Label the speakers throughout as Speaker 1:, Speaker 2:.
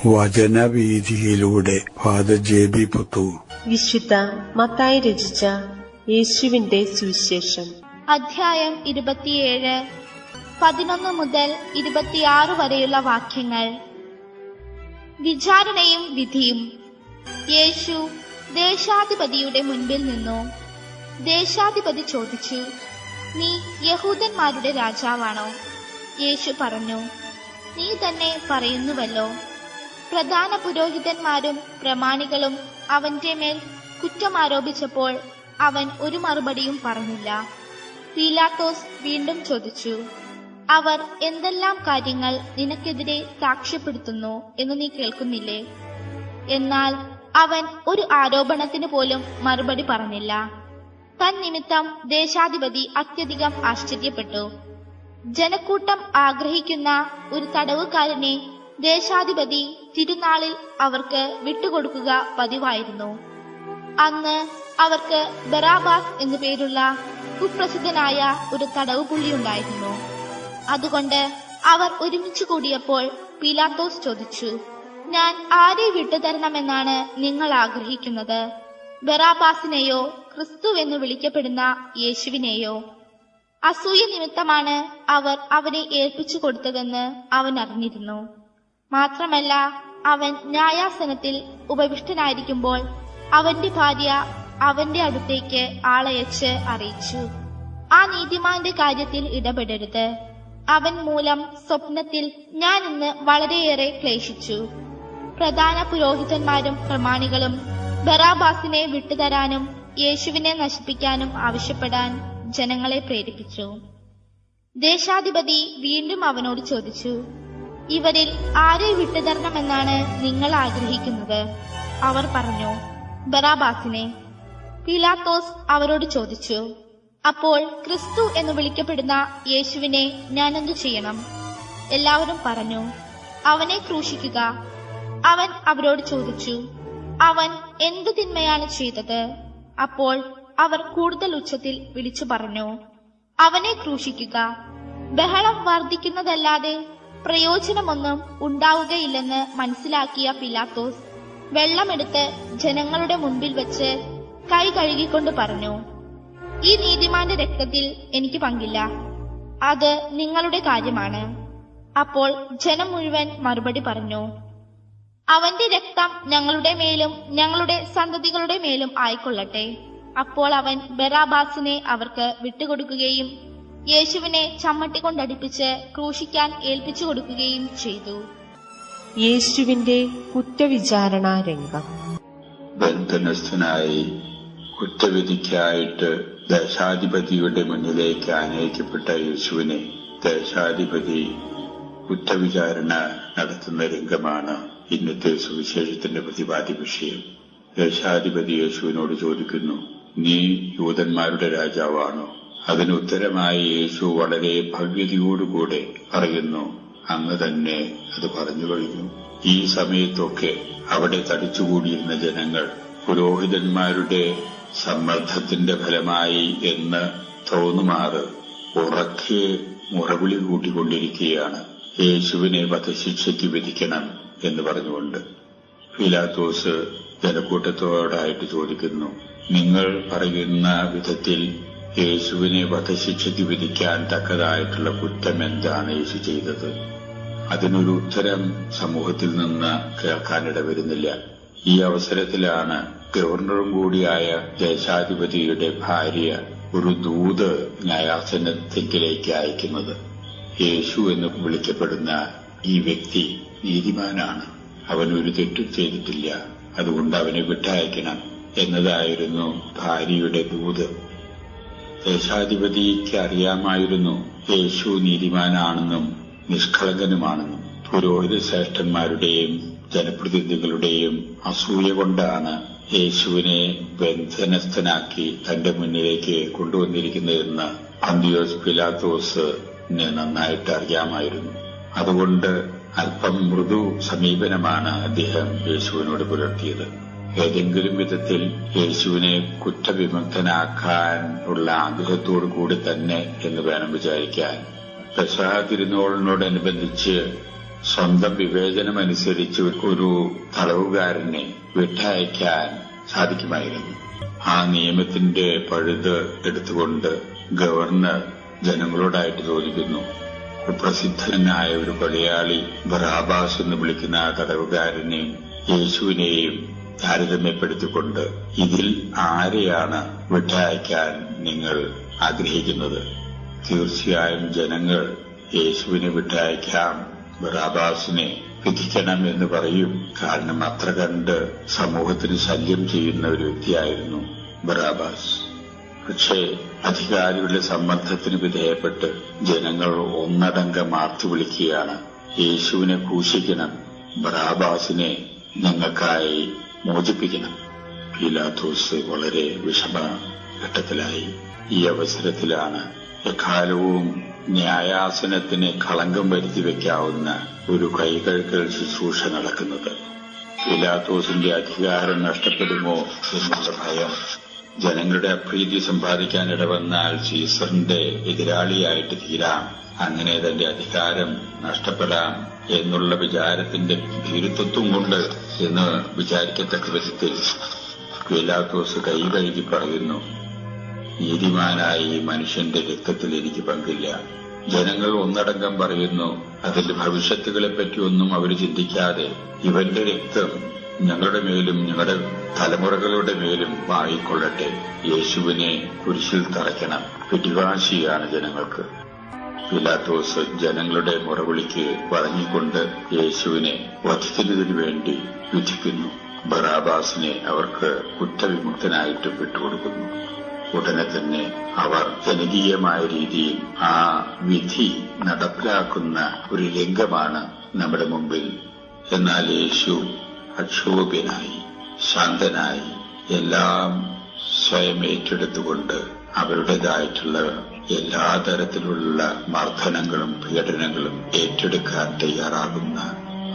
Speaker 1: വചനവീഥിയിലൂടെ father ജെ.ബി. Puthur.
Speaker 2: വിശുദ്ധ മത്തായി രചിച്ച യേശുവിന്റെ സുവിശേഷം
Speaker 3: അധ്യായം 27 11 മുതൽ 26 വരെയുള്ള വാക്യങ്ങൾ. വിചാരണയും വിധിയും. യേശു ദേശാധിപതിയുടെ മുൻപിൽ നിന്നു. ദേശാധിപതി ചോദിച്ചു, നീ യഹൂദന്മാരുടെ രാജാവാണോ? യേശു പറഞ്ഞു, നീ തന്നെ പറയുന്നുവല്ലോ. പ്രധാന പുരോഹിതന്മാരും പ്രമാണികളും അവന്റെ മേൽ കുറ്റമാരോപിച്ചപ്പോൾ അവൻ ഒരു മറുപടിയും പറഞ്ഞില്ല. പീലാത്തോസ് വീണ്ടും ചോദിച്ചു, അവർ എന്തെല്ലാം കാര്യങ്ങൾ നിനക്കെതിരെ സാക്ഷ്യപ്പെടുത്തുന്നു എന്ന് നീ കേൾക്കുന്നില്ലേ? എന്നാൽ അവൻ ഒരു ആരോപണത്തിന് പോലും മറുപടി പറഞ്ഞില്ല. തന്നിമിത്തം ദേശാധിപതി അത്യധികം ആശ്ചര്യപ്പെട്ടു. ജനക്കൂട്ടം ആഗ്രഹിക്കുന്ന ഒരു തടവുകാരനെ ദേശാധിപതി തിരുനാളിൽ അവർക്ക് വിട്ടുകൊടുക്കുക പതിവായിരുന്നു. അന്ന് അവർക്ക് ബറാബാസ് എന്നു പേരുള്ള കുപ്രസിദ്ധനായ ഒരു തടവുപുള്ളിയുണ്ടായിരുന്നു. അതുകൊണ്ട് അവർ ഒരുമിച്ച് കൂടിയപ്പോൾ പീലാത്തോസ് ചോദിച്ചു, ഞാൻ ആരെ വിട്ടുതരണമെന്നാണ് നിങ്ങൾ ആഗ്രഹിക്കുന്നത്? ബറാബാസിനെയോ ക്രിസ്തു എന്ന് വിളിക്കപ്പെടുന്ന യേശുവിനെയോ? അസൂയ നിമിത്തമാണ് അവർ അവനെ ഏൽപ്പിച്ചു കൊടുത്തതെന്ന് അവൻ അറിഞ്ഞിരുന്നു. മാത്രമല്ല, അവൻ ന്യായാസനത്തിൽ ഉപവിഷ്ടനായിരിക്കുമ്പോൾ അവന്റെ ഭാര്യ അവന്റെ അടുത്തേക്ക് ആളയച്ച് അറിയിച്ചു, ആ നീതിമാന്റെ കാര്യത്തിൽ ഇടപെടരുത്. അവൻ മൂലം സ്വപ്നത്തിൽ ഞാൻ ഇന്ന് വളരെയേറെ ക്ലേശിച്ചു. പ്രധാന പുരോഹിതന്മാരും പ്രമാണികളും ബറാബാസിനെ വിട്ടുതരാനും യേശുവിനെ നശിപ്പിക്കാനും ആവശ്യപ്പെടാൻ ജനങ്ങളെ പ്രേരിപ്പിച്ചു. ദേശാധിപതി വീണ്ടും അവനോട് ചോദിച്ചു, ഇവരിൽ ആരെ വിട്ടുതരണമെന്നാണ് നിങ്ങൾ ആഗ്രഹിക്കുന്നത്? അവർ പറഞ്ഞു, ബറാബാസിനെ. പീലാത്തോസ് അവരോട് ചോദിച്ചു, അപ്പോൾ ക്രിസ്തു എന്ന് വിളിക്കപ്പെടുന്ന യേശുവിനെ ഞാൻ എന്തു ചെയ്യണം? എല്ലാവരും പറഞ്ഞു, അവനെ ക്രൂശിക്കുക. അവൻ അവരോട് ചോദിച്ചു, അവൻ എന്തു തിന്മയാണ് ചെയ്തത്? അപ്പോൾ അവർ കൂടുതൽ ഉച്ചത്തിൽ വിളിച്ചു പറഞ്ഞു, അവനെ ക്രൂശിക്കുക. ബഹളം വർദ്ധിക്കുന്നതല്ലാതെ പ്രയോജനമൊന്നും ഉണ്ടാവുകയില്ലെന്ന് മനസ്സിലാക്കിയ പീലാത്തോസ് വെള്ളമെടുത്ത് ജനങ്ങളുടെ മുൻപിൽ വെച്ച് കൈ കഴുകിക്കൊണ്ട് പറഞ്ഞു, ഈ നീതിമാന്റെ രക്തത്തിൽ എനിക്ക് പങ്കില്ല. അത് നിങ്ങളുടെ കാര്യമാണ്. അപ്പോൾ ജനം മുഴുവൻ മറുപടി പറഞ്ഞു, അവന്റെ രക്തം ഞങ്ങളുടെ മേലും ഞങ്ങളുടെ സന്തതികളുടെ മേലും ആയിക്കൊള്ളട്ടെ. അപ്പോൾ അവൻ ബറാബാസിനെ അവർക്ക് വിട്ടുകൊടുക്കുകയും യേശുവിനെ ചമ്മട്ടിക്കൊണ്ടടിപ്പിച്ച് ക്രൂശിക്കാൻ ഏൽപ്പിച്ചു കൊടുക്കുകയും ചെയ്തു.
Speaker 2: യേശുവിന്റെ കുറ്റവിചാരണ രംഗം.
Speaker 4: ബന്ധനസ്ഥനായി കുറ്റവിധിക്കായിട്ട് ദേശാധിപതിയുടെ മുന്നിലേക്ക് ആനയിക്കപ്പെട്ട യേശുവിനെ ദേശാധിപതി കുറ്റവിചാരണ നടത്തുന്ന രംഗമാണ് ഇന്നത്തെ സുവിശേഷത്തിന്റെ പ്രതിപാദ്യ വിഷയം. ദേശാധിപതി യേശുവിനോട് ചോദിക്കുന്നു, നീ യൂതന്മാരുടെ രാജാവാണോ? അതിന് ഉത്തരമായി യേശു വളരെ ഭവ്യതയോടുകൂടെ പറയുന്നു, അങ്ങ് തന്നെ അത് പറഞ്ഞു കഴിഞ്ഞു. ഈ സമയത്തൊക്കെ അവിടെ തടിച്ചുകൂടിയിരുന്ന ജനങ്ങൾ പുരോഹിതന്മാരുടെ സമ്മർദ്ദത്തിന്റെ ഫലമായി എന്ന് തോന്നുമാറ് ഉറക്കെ മുറവിളി കൂട്ടിക്കൊണ്ടിരിക്കുകയാണ്, യേശുവിനെ വധശിക്ഷയ്ക്ക് വിധിക്കണം എന്ന് പറഞ്ഞുകൊണ്ട്. പീലാത്തോസ് ജനക്കൂട്ടത്തോടായിട്ട് ചോദിക്കുന്നു, നിങ്ങൾ പറയുന്ന വിധത്തിൽ യേശുവിനെ വധശിക്ഷയ്ക്ക് വിധിക്കാൻ തക്കതായിട്ടുള്ള കുറ്റം എന്താണ് യേശു ചെയ്തത്? അതിനൊരു ഉത്തരം സമൂഹത്തിൽ നിന്ന് കേൾക്കാനിട വരുന്നില്ല. ഈ അവസരത്തിലാണ് ഗവർണറും കൂടിയായ ദേശാധിപതിയുടെ ഭാര്യ ഒരു ദൂത് ന്യായാസനത്തിലേക്ക് അയക്കുന്നത്. യേശു എന്ന് വിളിക്കപ്പെടുന്ന ഈ വ്യക്തി നീതിമാനാണ്, അവൻ ഒരു തെറ്റും ചെയ്തിട്ടില്ല, അതുകൊണ്ട് അവനെ വിട്ടയക്കണം എന്നതായിരുന്നു ഭാര്യയുടെ ദൂത്. ദേശാധിപതിക്ക് അറിയാമായിരുന്നു യേശു നീതിമാനാണെന്നും നിഷ്കളങ്കനുമാണെന്നും. പുരോഹിത ശ്രേഷ്ഠന്മാരുടെയും ജനപ്രതിനിധികളുടെയും അസൂയ കൊണ്ടാണ് യേശുവിനെ ബന്ധനസ്ഥനാക്കി തന്റെ മുന്നിലേക്ക് കൊണ്ടുവന്നിരിക്കുന്നതെന്ന് പന്തിയോസ് പീലാത്തോസിന് നന്നായിട്ട് അറിയാമായിരുന്നു. അതുകൊണ്ട് അല്പം മൃദു സമീപനമാണ് അദ്ദേഹം യേശുവിനോട് പുലർത്തിയത്. ഏതെങ്കിലും വിധത്തിൽ യേശുവിനെ കുറ്റവിമുക്തനാക്കാൻ ഉള്ള ആഗ്രഹത്തോടു കൂടി തന്നെ എന്ന് വേണം വിചാരിക്കാൻ. പെസഹ തിരുനാളിനോടനുബന്ധിച്ച് സ്വന്തം വിവേചനമനുസരിച്ച് ഒരു തടവുകാരനെ വിട്ടയക്കാൻ സാധിക്കുമായിരുന്നു. ആ നിയമത്തിന്റെ പഴുത് എടുത്തുകൊണ്ട് ഗവർണർ ജനങ്ങളോടായിട്ട് ചോദിക്കുന്നു, കുപ്രസിദ്ധനായ ഒരു കൊലയാളി ബറാബാസ് എന്ന് വിളിക്കുന്ന ആ തടവുകാരനെയും യേശുവിനെയും താരതമ്യപ്പെടുത്തിക്കൊണ്ട് ഇതിൽ ആരെയാണ് വിട്ടയക്കാൻ നിങ്ങൾ ആഗ്രഹിക്കുന്നത്? തീർച്ചയായും ജനങ്ങൾ യേശുവിനെ വിട്ടയക്കാം, ബറാബാസിനെ വിധിക്കണം എന്ന് പറയും. കാരണം അത്ര കണ്ട് സമൂഹത്തിന് ശല്യം ചെയ്യുന്ന ഒരു വ്യക്തിയായിരുന്നു ബറാബാസ്. പക്ഷേ അധികാരികളുടെ സമ്മർദ്ദത്തിന് വിധേയപ്പെട്ട് ജനങ്ങൾ ഒന്നടങ്കം ആർത്തു വിളിക്കുകയാണ്, യേശുവിനെ ക്രൂശിക്കണം, ബറാബാസിനെ ഞങ്ങൾക്കായി മോചിപ്പിക്കണം. പീലാത്തോസ് വളരെ വിഷമഘട്ടത്തിലായി. ഈ അവസരത്തിലാണ് എക്കാലവും ന്യായാസനത്തിന് കളങ്കം വരുത്തി വെക്കാവുന്ന ഒരു കൈകഴുകൽ ശുശ്രൂഷ നടക്കുന്നത്. പീലാത്തോസിന്റെ അധികാരം നഷ്ടപ്പെടുമോ എന്നുള്ള ഭയം, ജനങ്ങളുടെ അപ്രീതി സമ്പാദിക്കാൻ ഇടവന്നാൽ സീസറിന്റെ എതിരാളിയായിട്ട് തീരാം, അങ്ങനെ തന്റെ അധികാരം നഷ്ടപ്പെടാം എന്നുള്ള വിചാരത്തിന്റെ ഭീരുത്വം കൊണ്ട് എന്ന് വിചാരിക്കത്തക്ക വിധത്തിൽ പീലാത്തോസ് കൈ കഴുകി പറയുന്നു, നീതിമാനായ ഈ മനുഷ്യന്റെ രക്തത്തിൽ എനിക്ക് പങ്കില്ല. ജനങ്ങൾ ഒന്നടങ്കം പറയുന്നു, അതിന്റെ ഭവിഷ്യത്തുകളെപ്പറ്റി ഒന്നും അവർ ചിന്തിക്കാതെ ഇവന്റെ രക്തം ഞങ്ങളുടെ മേലും ഞങ്ങളുടെ തലമുറകളുടെ മേലും വാങ്ങിക്കൊള്ളട്ടെ, യേശുവിനെ കുരിശിൽ തറയ്ക്കണം. പിടിവാശിയാണ് ജനങ്ങൾക്ക്. പീലാത്തോസ് ജനങ്ങളുടെ മുറവിളിക്ക് വഴങ്ങിക്കൊണ്ട് യേശുവിനെ വധിക്കുന്നതിനു വേണ്ടി വിധിക്കുന്നു. ബറാബാസിനെ അവർക്ക് കുറ്റവിമുക്തനായിട്ട് വിട്ടുകൊടുക്കുന്നു. ഉടനെ തന്നെ അവർ ജനകീയമായ രീതിയിൽ ആ വിധി നടപ്പിലാക്കുന്ന ഒരു രംഗമാണ് നമ്മുടെ മുമ്പിൽ. എന്നാൽ യേശു അക്ഷോഭ്യനായി ശാന്തനായി എല്ലാം സ്വയം ഏറ്റെടുത്തുകൊണ്ട് അവരുടേതായിട്ടുള്ള എല്ലാ തരത്തിലുള്ള മർദ്ദനങ്ങളും പീഡനങ്ങളും ഏറ്റെടുക്കാൻ തയ്യാറാകുന്ന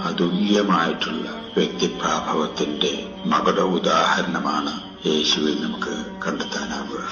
Speaker 4: അതുല്യമായിട്ടുള്ള വ്യക്തിപ്രാഭവത്തിന്റെ മകുട ഉദാഹരണമാണ് യേശുവിൽ നമുക്ക് കണ്ടെത്താനാവുക.